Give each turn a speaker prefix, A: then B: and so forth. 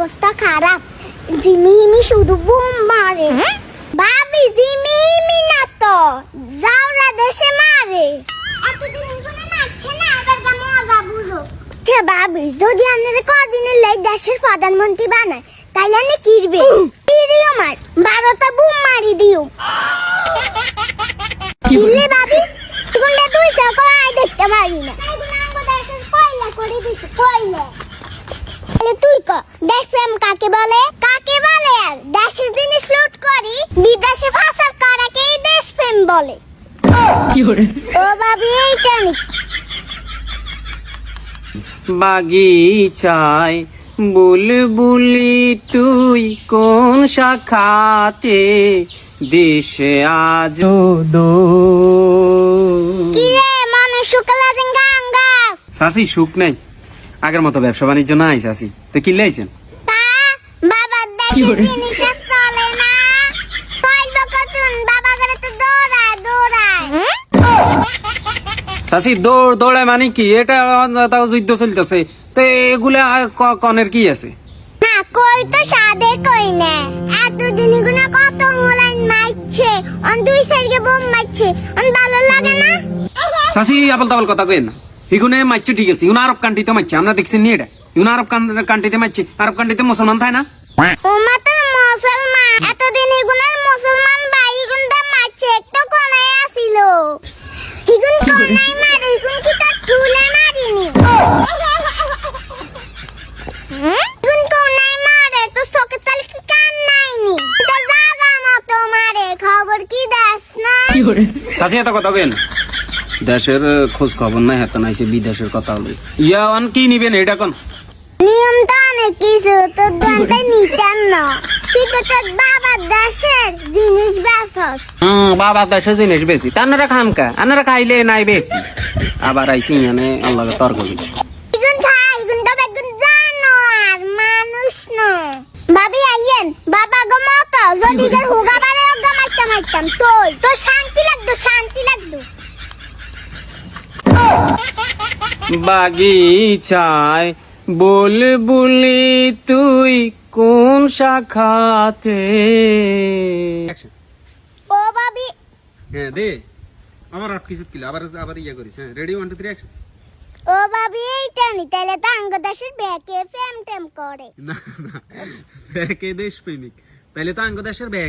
A: অবস্থা খারাপ। জিমি হিমি শুধু বুম মারে। ভাবি জিমি হিমি না তো জাউরা দেশে মারে। এতদিন এখানে মারছে না, এবার গা মজা বুঝো। ভাবি যদি আমাদের কদিনের লাই দেশের প্রধানমন্ত্রী বানায় তাইলে আমি কিরবে কিরিও মার 12টা বুম মারি দিও। কিলে ভাবি কোনটা তুই সকল আই দেখতে পারি না। এগুলো আমাদের দেশের কয়লা করে দিছে কয়লা। তাহলে তুই ক দেশ প্রেম কাকে বলে? কাকে বলে? আর দেশের জিনিস লুট করি বিদেশে পাচার করাকে দেশ প্রেম বলে। কি করে ও ভাবি এইটা নি
B: বাগিচায় বুলবুলি তুই কোন শাখাতে দেশে আজ
A: কি রে মনে শুকলা গাঙ্গাস
B: চাষি সুখ নাই, আগের মতো ব্যবসা বাণিজ্য নাই চাষি। তো কি লাইছেন?
A: তা বাবার দেশের জিনিস আর চলে না। কইব কতন বাবা করে তো দৌড়ায় দৌড়ায়।
B: চাষি দৌড়ায় মানে কি? এটা তাও যুদ্ধ চলতেছে, তো এগুলা কনের কি আছে?
A: না কই তো সাদে কই না। এতদিন গুনা কত মোলাইন মারছে, অন দুই সাইডে বোম মারছে, অন ভালো লাগে না।
B: চাষি আবল তাবল কথা কই না। এগুনে মারছে ঠিক আছে, ইউন আরব কান্ট্রিতে মারছে, আমরা দেখছি নি এটা। ইউন আরব কান্ট্রিতে মারছে, আরব কান্ট্রিতে মুসলমান থাকে না।
A: ওমা তো মুসলমান, এতদিন এগুনার মুসলমান ভাই গুনটা মারছে, একটু কোনায় আসিল। ইগুন কোনায় মারে, ইগুন কি তার তুলে মারিনি। ইগুন কোনায় মারে তো চোখে তাল কি কান নাইনি। তো জাগা মতো মারে, খবর কি দাস না।
B: চাষি এত কথা কই না। দেশের খোঁজ খবর নাই, হাতে নাইছে বিদেশের কথা হলো। ইয়ান কি নিবেন এটা কোন?
A: নিয়ম তো অনেক কিছু, তোর দোকানটা নিতাম না। তুই তো তোর বাবার দেশের জিনিস বেচস।
B: বাবা দেশের জিনিস বেশি, তানারা খামকা আনারা খাইলে নাই বেশি। আবার আইসি ইয়ানে আল্লাহ তর্ক করি।
A: ইগুন খাই, ইগুন তো বেগুন জানো আর মানুষ না। ভাবি আইয়েন, বাবা গো মতো যদি তোর হুগা বারে গো মাইতাম তো শান্তি লাগতো, শান্তি লাগতো।
B: বাগিচায় বুলবুলি তুই কোন শাখাতে।
A: ও ভাবি
B: হ্যাঁ দে আমার আর কিছু কিলা আবার ইয়া করিস। হ্যাঁ রেডি 1 2 3 অ্যাকশন।
A: ও ভাবি এইটা নি তাইলে তো আঙ্গ দেশের ব্যাকে ফেম টেম করে।
B: না না ব্যাকে দেশ প্রেমিক, তাইলে তো আঙ্গ দেশের ব্যাক